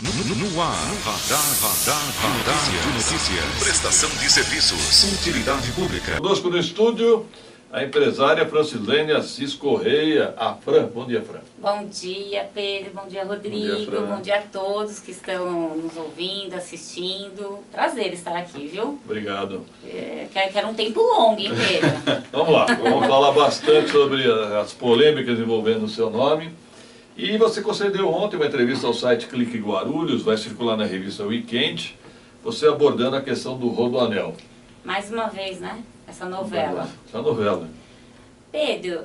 No ar, Radar de Notícias. Prestação de serviços. Utilidade pública. Conosco no estúdio, a empresária Francilene Assis Correia, a Fran. Bom dia, Fran. Bom dia, Pedro. Bom dia, Rodrigo. Bom dia a todos que estão nos ouvindo, assistindo. Prazer estar aqui, viu? Obrigado. Quero um tempo longo, hein, Pedro? Vamos lá, vamos falar bastante sobre as polêmicas envolvendo o seu nome. E você concedeu ontem uma entrevista ao site Clique Guarulhos, vai circular na revista Weekend, você abordando a questão do Rodoanel. Mais uma vez, né? Essa novela. Essa novela. Pedro,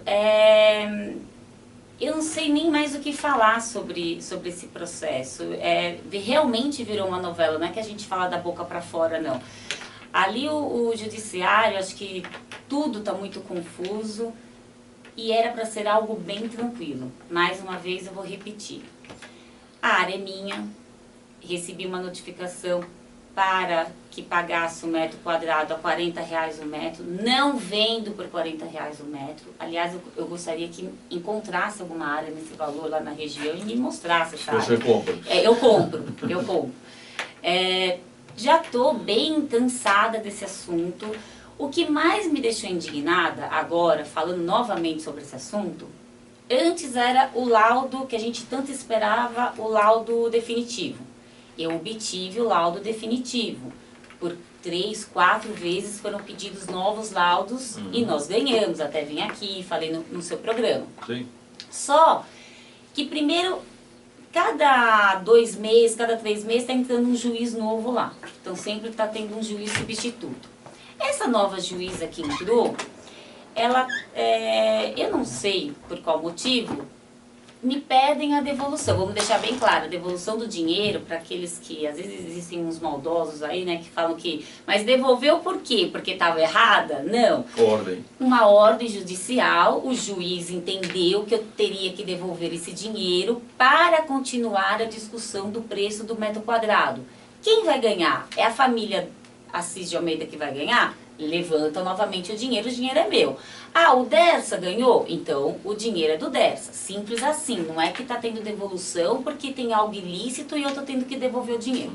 eu não sei nem mais o que falar sobre esse processo. Realmente virou uma novela, não é que a gente fala da boca para fora, não. Ali o judiciário, acho que tudo está muito confuso. E era para ser algo bem tranquilo. Mais uma vez eu vou repetir. A área é minha, recebi uma notificação para que pagasse o metro quadrado a R$40 o metro. Não vendo por R$40 o metro. Aliás, eu gostaria que encontrasse alguma área nesse valor lá na região e me mostrasse essa área. Você compra? Eu compro. Já estou bem cansada desse assunto. O que mais me deixou indignada agora, falando novamente sobre esse assunto, antes era o laudo que a gente tanto esperava, o laudo definitivo. Eu obtive o laudo definitivo. Por 3, 4 vezes foram pedidos novos laudos e nós ganhamos. Até vim aqui, falei no seu programa. Sim. Só que primeiro, cada 2 meses, cada 3 meses está entrando um juiz novo lá. Então sempre está tendo um juiz substituto. Essa nova juíza que entrou, ela, eu não sei por qual motivo, me pedem a devolução. Vamos deixar bem claro, a devolução do dinheiro para aqueles que, às vezes existem uns maldosos aí, né, que falam que, mas devolveu por quê? Porque estava errada? Não. Ordem. Uma ordem judicial, o juiz entendeu que eu teria que devolver esse dinheiro para continuar a discussão do preço do metro quadrado. Quem vai ganhar? É a família Assis de Almeida que vai ganhar? Levanta novamente o dinheiro é meu. Ah, o Dersa ganhou? Então o dinheiro é do Dersa. Simples assim, não é que está tendo devolução porque tem algo ilícito e eu estou tendo que devolver o dinheiro.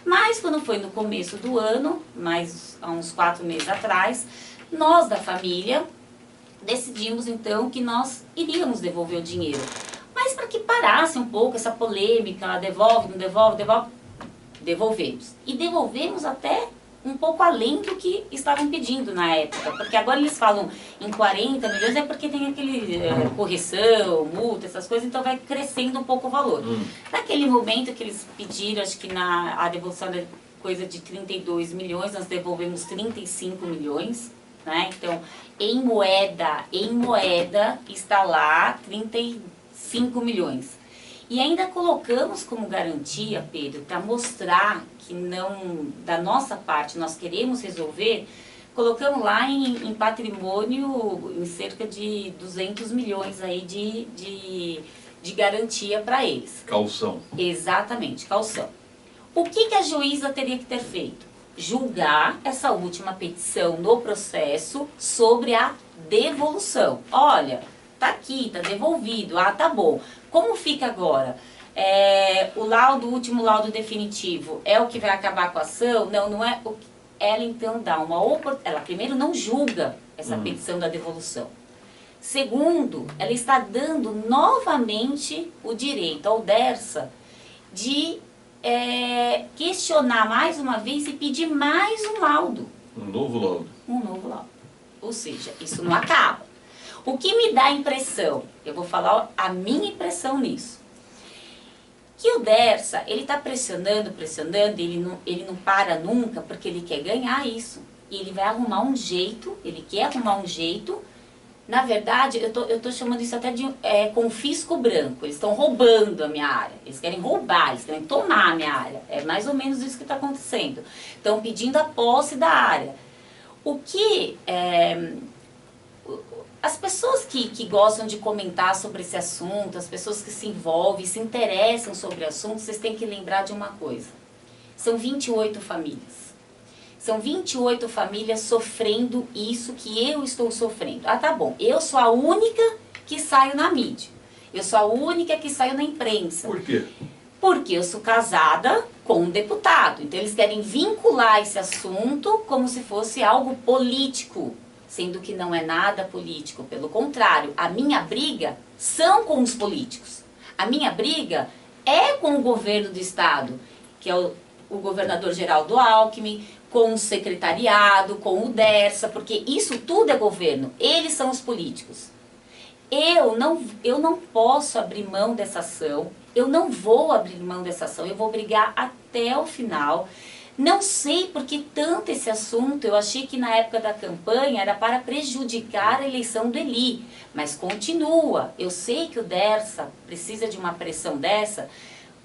Mas quando foi no começo do ano, mais há uns 4 meses atrás, nós da família decidimos então que nós iríamos devolver o dinheiro. Mas para que parasse um pouco essa polêmica, devolve, não devolve, devolvemos. E devolvemos até um pouco além do que estavam pedindo na época. Porque agora eles falam em 40 milhões, é porque tem aquele correção, multa, essas coisas, então vai crescendo um pouco o valor. Naquele momento que eles pediram, acho que a devolução era coisa de 32 milhões, nós devolvemos 35 milhões. Né? Então, em moeda está lá 35 milhões. E ainda colocamos como garantia, Pedro, para mostrar que não, da nossa parte, nós queremos resolver, colocamos lá em patrimônio em cerca de 200 milhões aí de garantia para eles. Calção. Exatamente, calção. O que a juíza teria que ter feito? Julgar essa última petição no processo sobre a devolução. Olha, tá aqui, tá devolvido, tá bom. Como fica agora? O último laudo definitivo, é o que vai acabar com a ação? Não, não é. Ela então dá uma oportunidade. Ela primeiro não julga essa petição da devolução. Segundo, ela está dando novamente o direito ao Dersa de questionar mais uma vez e pedir mais um laudo. Um novo laudo. Um novo laudo. Ou seja, isso não acaba. O que me dá a impressão, eu vou falar a minha impressão nisso, que o Dersa, ele está pressionando, ele não para nunca porque ele quer ganhar isso. E ele vai arrumar um jeito, ele quer arrumar um jeito. Na verdade, eu tô chamando isso até de confisco branco. Eles estão roubando a minha área. Eles querem roubar, eles querem tomar a minha área. É mais ou menos isso que está acontecendo. Estão pedindo a posse da área. O que as pessoas que gostam de comentar sobre esse assunto, as pessoas que se envolvem, se interessam sobre o assunto, vocês têm que lembrar de uma coisa. São 28 famílias. São 28 famílias sofrendo isso que eu estou sofrendo. Ah, tá bom. Eu sou a única que saio na mídia. Eu sou a única que saio na imprensa. Por quê? Porque eu sou casada com um deputado. Então eles querem vincular esse assunto como se fosse algo político, sendo que não é nada político. Pelo contrário, a minha briga são com os políticos. A minha briga é com o governo do estado, que é o governador Geraldo Alckmin, com o secretariado, com o Dersa, porque isso tudo é governo. Eles são os políticos. Eu não posso abrir mão dessa ação, eu não vou abrir mão dessa ação, eu vou brigar até o final. Não sei por que tanto esse assunto, eu achei que na época da campanha era para prejudicar a eleição do Eli, mas continua. Eu sei que o Dersa precisa de uma pressão dessa,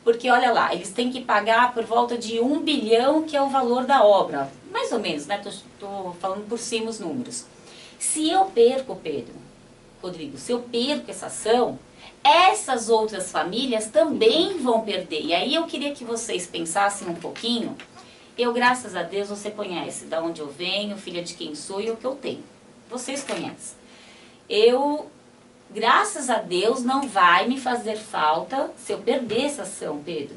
porque olha lá, eles têm que pagar por volta de 1 bilhão, que é o valor da obra, mais ou menos, né? Tô falando por cima os números. Se eu perco, Rodrigo, se eu perco essa ação, essas outras famílias também vão perder. E aí eu queria que vocês pensassem um pouquinho. Eu, graças a Deus, você conhece de onde eu venho, filha de quem sou e o que eu tenho. Vocês conhecem. Eu, graças a Deus, não vai me fazer falta se eu perder essa ação, Pedro.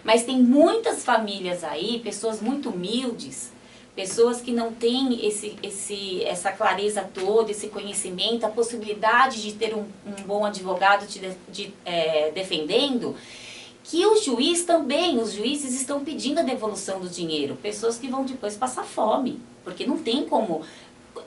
Mas tem muitas famílias aí, pessoas muito humildes, pessoas que não têm essa clareza toda, esse conhecimento, a possibilidade de ter um bom advogado defendendo, que o juiz também, os juízes estão pedindo a devolução do dinheiro. Pessoas que vão depois passar fome, porque não tem como.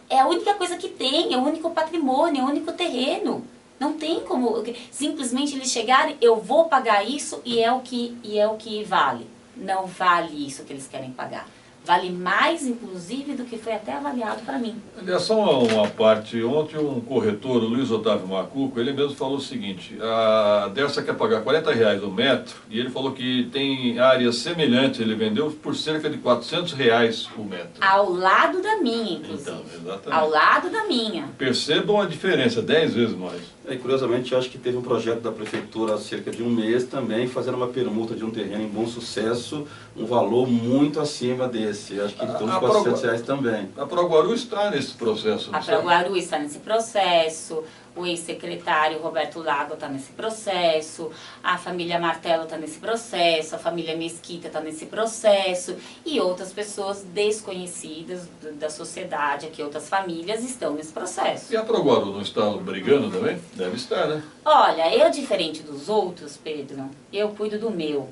É a única coisa que tem, é o único patrimônio, é o único terreno. Não tem como simplesmente eles chegarem, eu vou pagar isso e é o que vale. Não vale isso que eles querem pagar. Vale mais, inclusive, do que foi até avaliado para mim. Aliás, só uma parte. Ontem um corretor, o Luiz Otávio Macuco, ele mesmo falou o seguinte, a Dersa quer pagar R$40 o metro, e ele falou que tem áreas semelhantes, ele vendeu por cerca de R$400 o metro. Ao lado da minha, inclusive. Então, exatamente. Ao lado da minha. Percebam a diferença, 10 vezes mais. E curiosamente, eu acho que teve um projeto da prefeitura há cerca de um mês também, fazendo uma permuta de um terreno em Bom Sucesso, um valor muito acima desse. Acho que em torno de R$400 também. A Proguaru está nesse processo. A Proguaru está nesse processo, o ex-secretário Roberto Lago está nesse processo, a família Martelo está nesse processo, a família Mesquita está nesse processo, e outras pessoas desconhecidas da sociedade, aqui outras famílias estão nesse processo. E a Proguaru não está brigando também? Deve estar, né? Olha, eu diferente dos outros, Pedro, eu cuido do meu.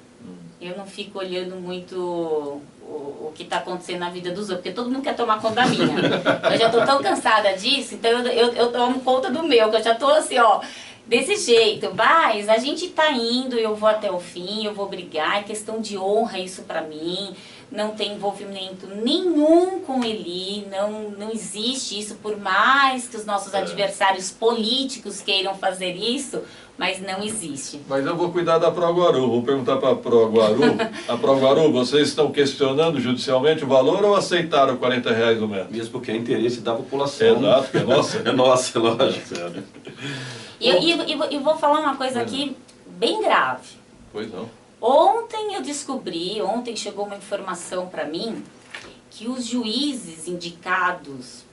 Eu não fico olhando muito o que está acontecendo na vida dos outros, porque todo mundo quer tomar conta da minha. Eu já estou tão cansada disso, então eu tomo conta do meu, que eu já estou assim, ó, desse jeito. Mas a gente está indo, eu vou até o fim, eu vou brigar, é questão de honra isso para mim. Não tem envolvimento nenhum com Eli, não existe isso, por mais que os nossos adversários políticos queiram fazer isso, mas não existe. Mas eu vou cuidar da Proguaru, vou perguntar para a Proguaru. A Proguaru, vocês estão questionando judicialmente o valor ou aceitaram R$40 o metro? Mesmo porque é interesse da população. Exato, que é nossa. É nossa, lógico. E vou falar uma coisa aqui bem grave. Pois não. Ontem chegou uma informação para mim que os juízes indicados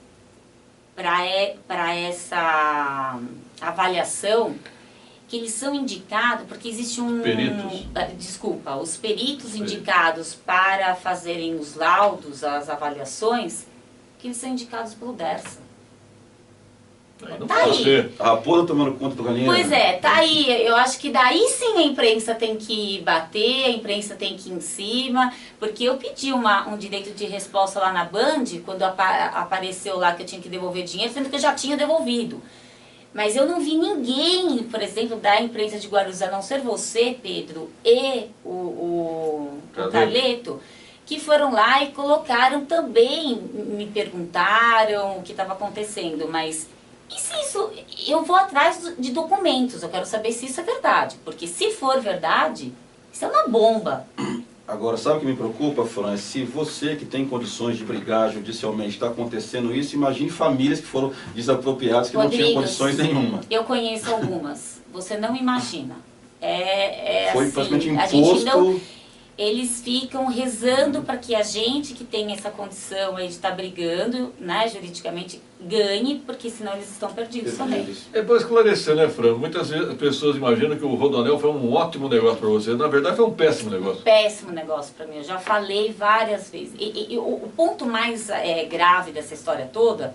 para essa avaliação, que eles são indicados porque existe um... Peritos. Desculpa, os peritos indicados para fazerem os laudos, as avaliações, que eles são indicados pelo Dersa. Não tá pode aí. ser. A raposa tomando conta do galinheiro. Pois é, tá aí. Eu acho que daí sim a imprensa tem que bater, a imprensa tem que ir em cima, porque eu pedi um direito de resposta lá na Band, quando apareceu lá que eu tinha que devolver dinheiro, sendo que eu já tinha devolvido. Mas eu não vi ninguém, por exemplo, da imprensa de Guarulhos, a não ser você, Pedro, e o Carleto, que foram lá e colocaram também, me perguntaram o que estava acontecendo, mas... E se isso, eu vou atrás de documentos, eu quero saber se isso é verdade, porque se for verdade, isso é uma bomba. Agora, sabe o que me preocupa, Fran? Se você que tem condições de brigar judicialmente está acontecendo isso, imagine famílias que foram desapropriadas, que Rodrigues, não tinham condições nenhuma. Eu conheço algumas, você não imagina. Foi assim, praticamente a gente imposto... eles ficam rezando para que a gente que tem essa condição aí de estar brigando, né, juridicamente, ganhe, porque senão eles estão perdidos também. É bom esclarecer, né, Fran? Muitas pessoas imaginam que o Rodoanel foi um ótimo negócio para você. Na verdade, foi um péssimo negócio. Péssimo negócio para mim, eu já falei várias vezes. E o ponto mais grave dessa história toda,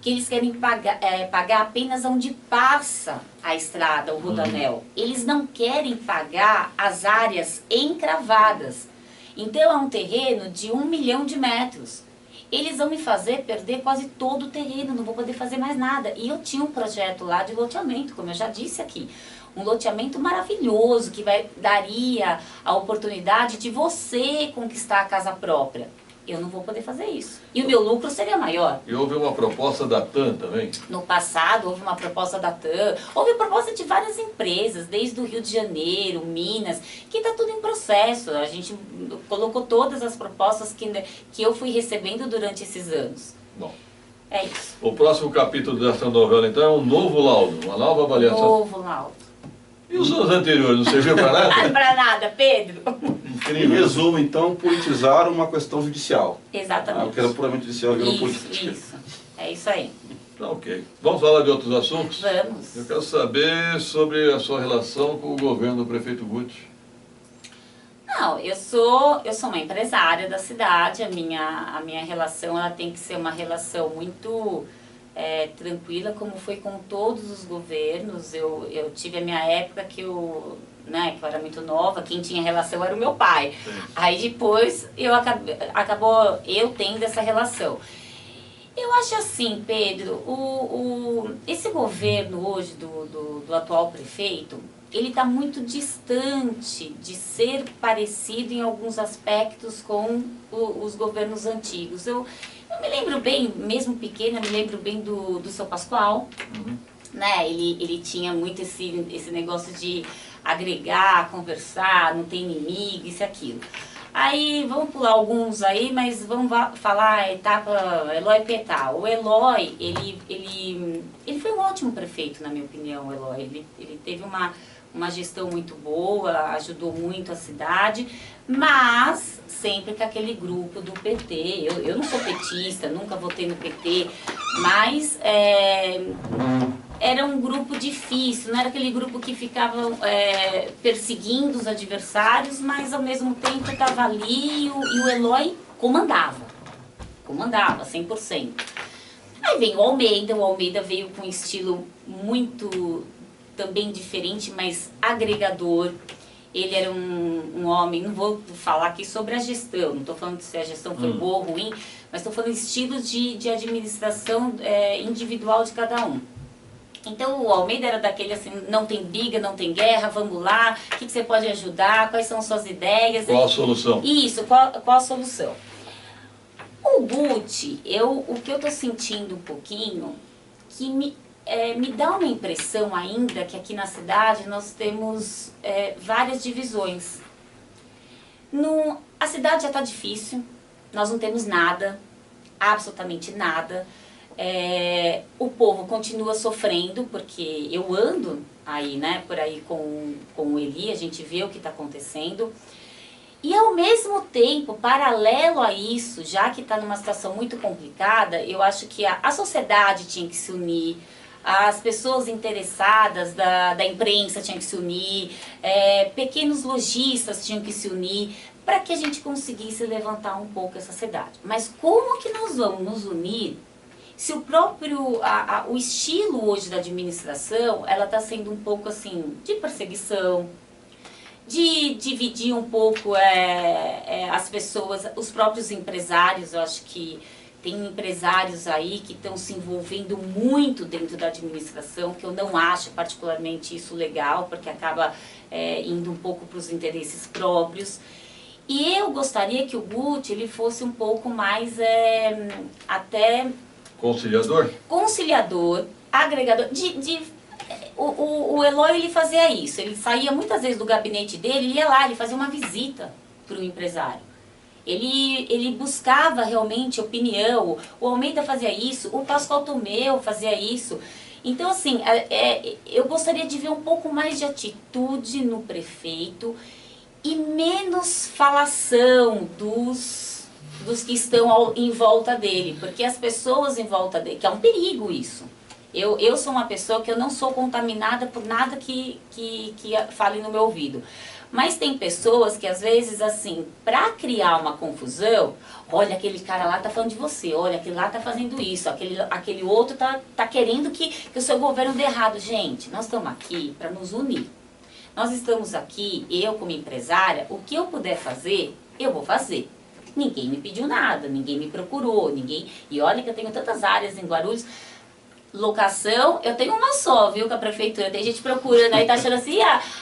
que eles querem pagar apenas onde passa a estrada, o Rodoanel. Eles não querem pagar as áreas encravadas. Então é um terreno de 1 milhão de metros. Eles vão me fazer perder quase todo o terreno, não vou poder fazer mais nada. E eu tinha um projeto lá de loteamento, como eu já disse aqui. Um loteamento maravilhoso que daria a oportunidade de você conquistar a casa própria. Eu não vou poder fazer isso. E o meu lucro seria maior. E houve uma proposta da TAM também? No passado houve uma proposta da TAM, houve proposta de várias empresas, desde o Rio de Janeiro, Minas, que está tudo em processo. A gente colocou todas as propostas que eu fui recebendo durante esses anos. Bom. É isso. O próximo capítulo dessa novela, então, é um novo laudo, uma nova avaliação. Novo laudo. E os anos anteriores, não serviu para nada? Para nada, Pedro. Em resumo, então, politizaram uma questão judicial. Exatamente. O que era puramente judicial virou política. Isso. É isso aí. Tá, ok. Vamos falar de outros assuntos? Vamos. Eu quero saber sobre a sua relação com o governo do prefeito Guti. Não, eu sou uma empresária da cidade, a minha relação ela tem que ser uma relação muito tranquila, como foi com todos os governos. Eu tive a minha época que eu era muito nova, quem tinha relação era o meu pai. Sim. Aí depois acabou eu tendo essa relação. Eu acho assim, Pedro, esse governo hoje do atual prefeito, ele está muito distante de ser parecido em alguns aspectos com os governos antigos. Eu me lembro bem, mesmo pequena, me lembro bem do seu Pascoal, né? Ele tinha muito esse negócio de agregar, conversar, não ter inimigo, isso e aquilo. Aí, vamos pular alguns aí, mas vamos falar a etapa Eloy Petal. O Eloy, ele foi um ótimo prefeito, na minha opinião, o Eloy. Ele teve uma gestão muito boa, ajudou muito a cidade, mas sempre com aquele grupo do PT. Eu não sou petista, nunca votei no PT, mas era um grupo difícil, não era aquele grupo que ficava perseguindo os adversários, mas ao mesmo tempo estava ali e o Eloy comandava 100%. Aí vem o Almeida veio com um estilo muito também diferente, mas agregador. Ele era um homem, não vou falar aqui sobre a gestão, não estou falando se a gestão foi boa ou ruim, mas estou falando estilos de administração individual de cada um. Então o Almeida era daquele assim, não tem briga, não tem guerra, vamos lá, o que você pode ajudar, quais são suas ideias? Qual a solução? Isso, qual a solução? O Guti, o que eu estou sentindo um pouquinho, que me dá uma impressão ainda que aqui na cidade nós temos várias divisões. A cidade já está difícil, nós não temos nada, absolutamente nada. O povo continua sofrendo, porque eu ando aí, né, por aí com o Eli, a gente vê o que está acontecendo. E ao mesmo tempo, paralelo a isso, já que está numa situação muito complicada, eu acho que a sociedade tinha que se unir, as pessoas interessadas da imprensa tinham que se unir, pequenos lojistas tinham que se unir, para que a gente conseguisse levantar um pouco essa cidade. Mas como que nós vamos nos unir se o estilo hoje da administração, ela está sendo um pouco assim, de perseguição, de dividir um pouco as pessoas, os próprios empresários. Eu acho que tem empresários aí que estão se envolvendo muito dentro da administração, que eu não acho particularmente isso legal, porque acaba indo um pouco para os interesses próprios. E eu gostaria que o Guti ele fosse um pouco mais até... Conciliador, agregador. O Eloy ele fazia isso, ele saía muitas vezes do gabinete dele, ele ia lá, ele fazia uma visita para o empresário. Ele buscava realmente opinião, o Almeida fazia isso, o Pascoal Tomeu fazia isso. Então, assim, eu gostaria de ver um pouco mais de atitude no prefeito e menos falação dos que estão em volta dele, porque as pessoas em volta dele, que é um perigo isso. Eu sou uma pessoa que eu não sou contaminada por nada que fale no meu ouvido. Mas tem pessoas que às vezes, assim, pra criar uma confusão, olha, aquele cara lá tá falando de você, olha, aquele lá tá fazendo isso, aquele outro tá querendo que o seu governo dê errado. Gente, nós estamos aqui para nos unir. Nós estamos aqui, eu como empresária, o que eu puder fazer, eu vou fazer. Ninguém me pediu nada, ninguém me procurou, ninguém... E olha que eu tenho tantas áreas em Guarulhos. Locação, eu tenho uma só, viu, com a prefeitura. Tem gente procurando aí, tá achando assim,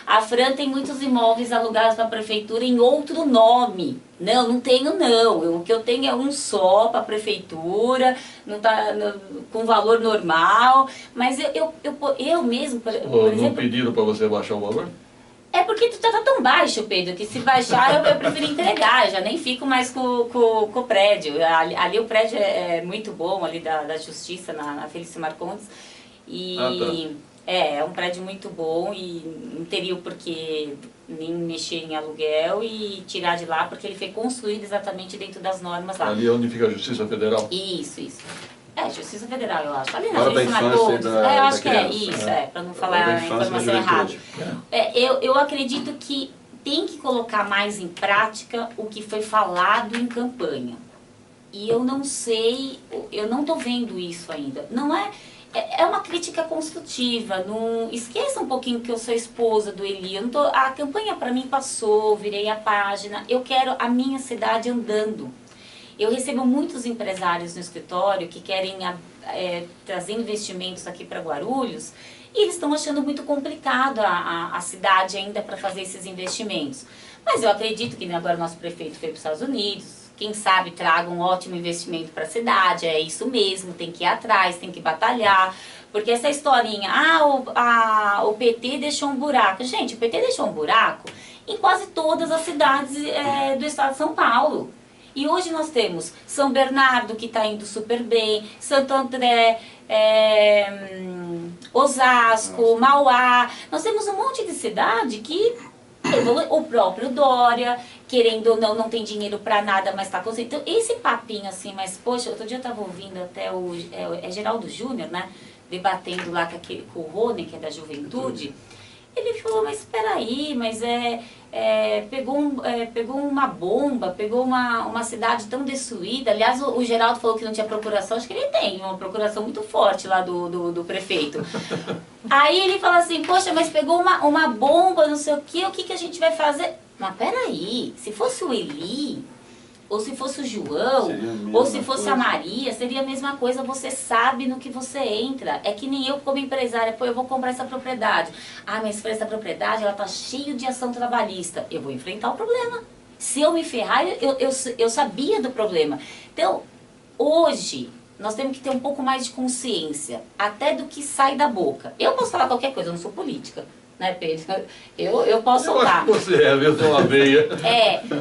a Fran tem muitos imóveis alugados para a prefeitura em outro nome. Não tenho não. O que eu tenho é um só para a prefeitura, não tá com valor normal. Mas eu mesmo, por exemplo... Não pediram para você baixar o valor? É porque tu tá tão baixo, Pedro, que se baixar eu prefiro entregar, eu já nem fico mais com o prédio. Ali o prédio é muito bom, ali da Justiça, na Felício Marcondes. E é um prédio muito bom e não teria o porquê nem mexer em aluguel e tirar de lá, porque ele foi construído exatamente dentro das normas lá. Ali é onde fica a Justiça Federal? Isso. É, Justiça Federal, eu acho. Ali na Hora da Felício infância Marcondes. da eu acho que criança. é isso, para não falar a informação errada. Eu acredito que tem que colocar mais em prática o que foi falado em campanha. E eu não sei, eu não estou vendo isso ainda. Não é uma crítica construtiva. Não esqueça um pouquinho que eu sou esposa do Eli. A campanha para mim passou, virei a página. Eu quero a minha cidade andando. Eu recebo muitos empresários no escritório que querem trazer investimentos aqui para Guarulhos e eles estão achando muito complicado a cidade ainda para fazer esses investimentos. Mas eu acredito que agora o nosso prefeito foi para os Estados Unidos, quem sabe traga um ótimo investimento para a cidade, é isso mesmo, tem que ir atrás, tem que batalhar. Porque essa historinha, o PT deixou um buraco. Gente, o PT deixou um buraco em quase todas as cidades do estado de São Paulo. E hoje nós temos São Bernardo, que está indo super bem, Santo André, Osasco, Mauá. Nós temos um monte de cidade que o próprio Dória, querendo ou não tem dinheiro para nada, mas está conseguindo. Então, esse papinho assim, mas poxa, outro dia eu estava ouvindo até o Geraldo Júnior, né, debatendo lá com o Rony, que é da Juventude. Ele falou, mas espera aí, mas pegou uma bomba, pegou uma cidade tão destruída. Aliás, o Geraldo falou que não tinha procuração, acho que ele tem uma procuração muito forte lá do prefeito. Aí ele fala assim, poxa, mas pegou uma bomba, não sei o que a gente vai fazer? Mas peraí, se fosse o Eli, ou se fosse o João, ou se fosse a Maria, seria a mesma coisa, você sabe no que você entra. É que nem eu como empresária, eu vou comprar essa propriedade. Mas essa propriedade, ela tá cheia de ação trabalhista. Eu vou enfrentar o problema. Se eu me ferrar, eu sabia do problema. Então, hoje, nós temos que ter um pouco mais de consciência, até do que sai da boca. Eu posso falar qualquer coisa, eu não sou política. Né, Pedro? Eu posso soltar. Eu acho que você viu? Tem uma veia.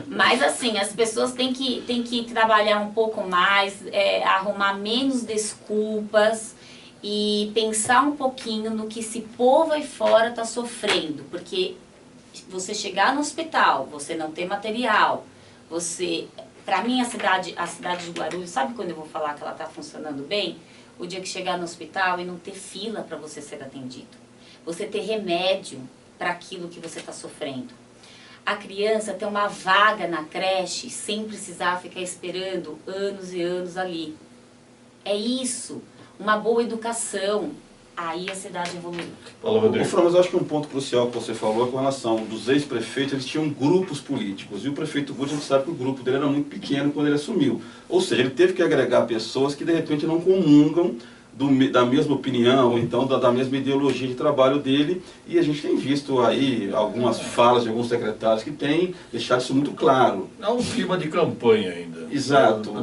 Mas assim, as pessoas têm que trabalhar um pouco mais, arrumar menos desculpas e pensar um pouquinho no que esse povo aí fora está sofrendo. Porque você chegar no hospital, você não ter material, para mim a cidade de Guarulhos, sabe quando eu vou falar que ela está funcionando bem? O dia que chegar no hospital e não ter fila para você ser atendido. Você ter remédio para aquilo que você está sofrendo. A criança ter uma vaga na creche sem precisar ficar esperando anos e anos ali. É isso, uma boa educação. Aí a cidade evolui. Fran, mas eu acho que um ponto crucial que você falou é com relação dos ex-prefeitos, eles tinham grupos políticos. E o prefeito Gude, a gente sabe que o grupo dele era muito pequeno quando ele assumiu. Ou seja, ele teve que agregar pessoas que de repente não comungam da mesma opinião, ou então da mesma ideologia de trabalho dele, e a gente tem visto aí algumas falas de alguns secretários que têm deixado isso muito claro. É um clima de campanha ainda. Exato.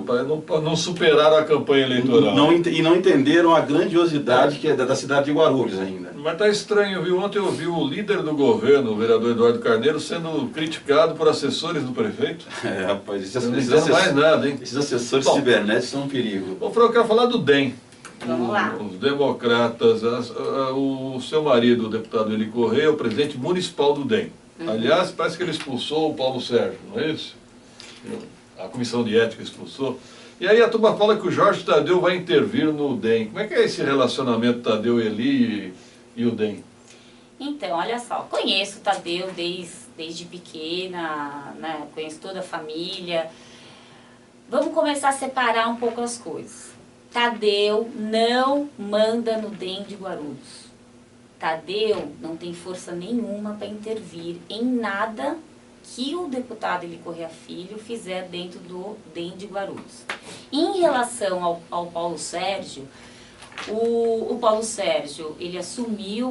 Não superaram a campanha eleitoral. E não entenderam a grandiosidade que é da cidade de Guarulhos ainda. Mas tá estranho, viu? Ontem eu vi o líder do governo, o vereador Eduardo Carneiro, sendo criticado por assessores do prefeito. Rapaz, não dizendo mais nada, hein? Esses assessores cibernéticos são um perigo. Ô, Fran, eu quero falar do DEM. Vamos lá. Os democratas, o seu marido, o deputado Eli Correia, é o presidente municipal do DEM. Aliás, parece que ele expulsou o Paulo Sérgio, não é isso? A comissão de ética expulsou. E aí a turma fala que o Jorge Tadeu vai intervir no DEM. Como é que é esse relacionamento Tadeu, Eli e o DEM? Então, olha só, conheço o Tadeu desde pequena, né? Conheço toda a família. Vamos começar a separar um pouco as coisas. Tadeu não manda no DEM de Guarulhos. Tadeu não tem força nenhuma para intervir em nada que o deputado Eli Corrêa Filho fizer dentro do DEM de Guarulhos. Em relação ao Paulo Sérgio, o Paulo Sérgio, ele assumiu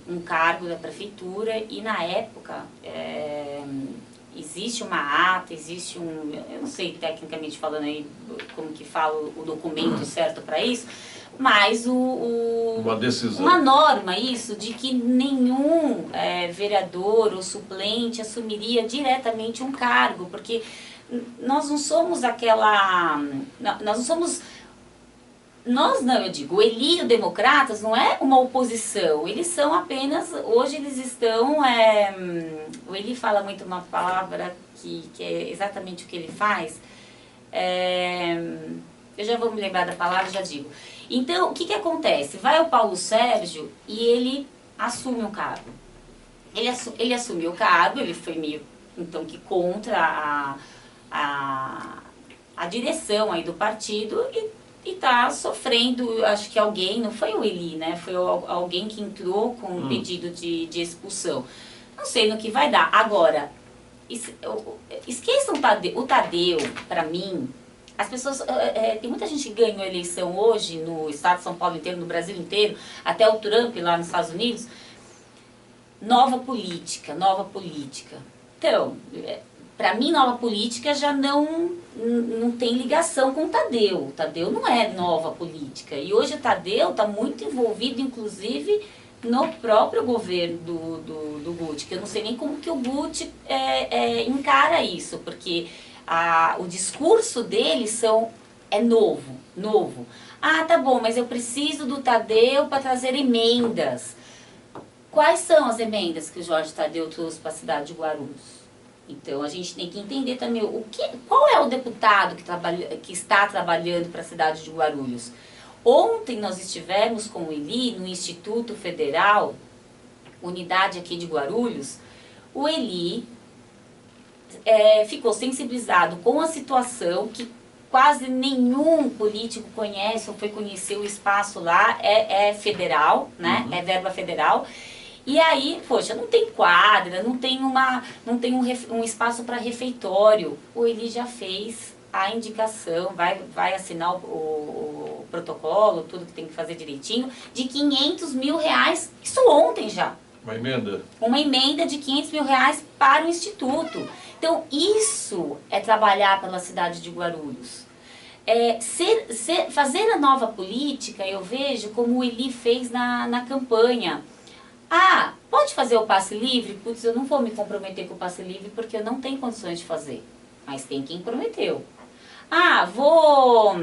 um cargo da prefeitura e na época existe uma ata, existe eu não sei tecnicamente falando aí como que fala o documento certo para isso, mas uma decisão, uma norma isso de que nenhum vereador ou suplente assumiria diretamente um cargo, porque nós não somos eu digo, o Eli e o Democratas não é uma oposição, eles são apenas, hoje eles estão, o Eli fala muito uma palavra que é exatamente o que ele faz, eu já vou me lembrar da palavra, já digo. Então, o que acontece? Vai o Paulo Sérgio e ele assume o cargo. Ele assumiu o cargo, ele foi meio, então, que contra a direção aí do partido e está sofrendo, acho que alguém, não foi o Eli, né? Foi alguém que entrou com um pedido de expulsão. Não sei no que vai dar. Agora, esqueçam o Tadeu, para mim. As pessoas, tem muita gente que ganhou a eleição hoje no estado de São Paulo inteiro, no Brasil inteiro, até o Trump lá nos Estados Unidos. Nova política. Então, para mim, nova política já não tem ligação com o Tadeu. O Tadeu não é nova política. E hoje o Tadeu está muito envolvido, inclusive, no próprio governo do Guti. Que eu não sei nem como que o Guti encara isso, porque o discurso deles é novo. Ah, tá bom, mas eu preciso do Tadeu para trazer emendas. Quais são as emendas que o Jorge Tadeu trouxe para a cidade de Guarulhos? Então, a gente tem que entender também qual é o deputado que está trabalhando para a cidade de Guarulhos. Ontem nós estivemos com o Eli no Instituto Federal, unidade aqui de Guarulhos. O Eli ficou sensibilizado com a situação que quase nenhum político conhece ou foi conhecer o espaço lá, é federal, né? É verba federal. E aí, poxa, não tem quadra, não tem um espaço para refeitório. O Eli já fez a indicação, vai assinar o protocolo, tudo que tem que fazer direitinho, de R$500 mil, isso ontem já. Uma emenda? Uma emenda de R$500 mil para o Instituto. Então, isso é trabalhar pela cidade de Guarulhos. Fazer a nova política, eu vejo como o Eli fez na campanha. Ah, pode fazer o passe livre? Putz, eu não vou me comprometer com o passe livre porque eu não tenho condições de fazer. Mas tem quem prometeu. Ah, vou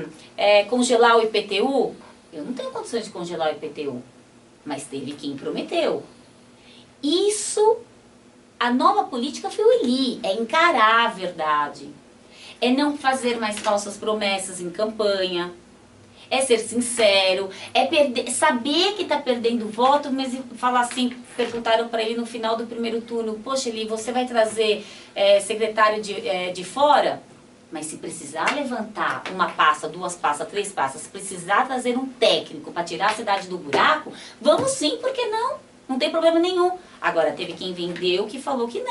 congelar o IPTU? Eu não tenho condições de congelar o IPTU. Mas teve quem prometeu. Isso, a nova política foi o Eli, é encarar a verdade. É não fazer mais falsas promessas em campanha. É ser sincero, saber que está perdendo voto, mas falar assim, perguntaram para ele no final do primeiro turno, poxa Eli, você vai trazer secretário de fora? Mas se precisar levantar uma pasta, 2 pastas, 3 pastas, se precisar trazer um técnico para tirar a cidade do buraco, vamos sim, por que não? Não tem problema nenhum. Agora, teve quem vendeu que falou que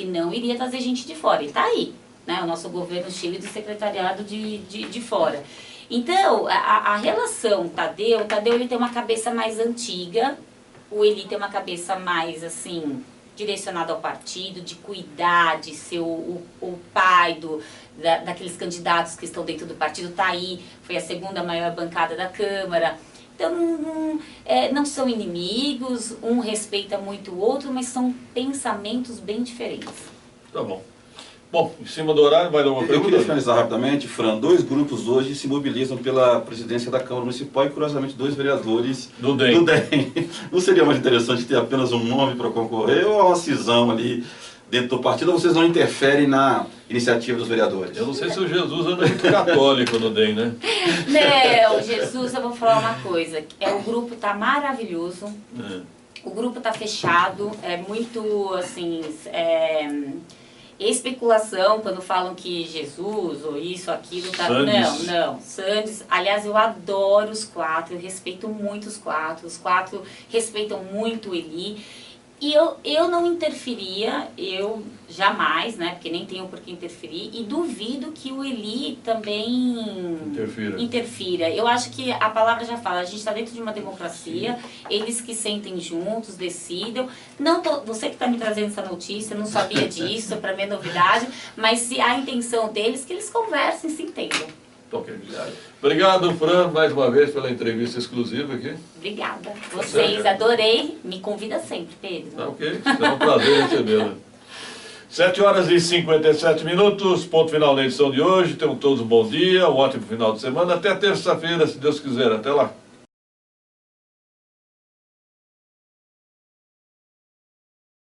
não iria trazer gente de fora. E está aí, né? O nosso governo cheio de secretariado de fora. Então, a relação Tadeu ele tem uma cabeça mais antiga, o Eli tem uma cabeça mais, assim, direcionada ao partido, de cuidar, de ser o pai daqueles candidatos que estão dentro do partido, está aí, foi a 2ª maior bancada da Câmara. Então, não são inimigos, um respeita muito o outro, mas são pensamentos bem diferentes. Tá bom. Bom, em cima do horário, vai dar uma Eu pergunta? queria finalizar rapidamente, Fran. 2 grupos hoje se mobilizam pela presidência da Câmara Municipal e, curiosamente, 2 vereadores Do DEM. Não seria mais interessante ter apenas um nome para concorrer ou uma cisão ali dentro do partido, ou vocês não interferem na iniciativa dos vereadores? Eu não sei se o Jesus anda muito católico no DEM, né? Não, Jesus, eu vou falar uma coisa. O grupo tá maravilhoso. O grupo tá fechado. É muito, assim... especulação quando falam que Jesus ou isso, aquilo, tá... Sandes. Não, Sandes. Aliás, eu adoro os 4, eu respeito muito os 4 respeitam muito o Eli. E eu não interferia, eu jamais, né, porque nem tenho por que interferir, e duvido que o Eli também interfira. Eu acho que a palavra já fala, a gente está dentro de uma democracia, eles que sentem juntos, decidam. Você que está me trazendo essa notícia, eu não sabia disso, para mim é novidade, mas se há a intenção deles, que eles conversem, se entendam. Ok. Obrigado, Fran, mais uma vez pela entrevista exclusiva aqui. Obrigada. Vocês, adorei. Me convida sempre, Pedro. Ok, será um prazer recebê-la. 7h57, ponto final na edição de hoje. Tenham todos um bom dia, um ótimo final de semana. Até terça-feira, se Deus quiser. Até lá.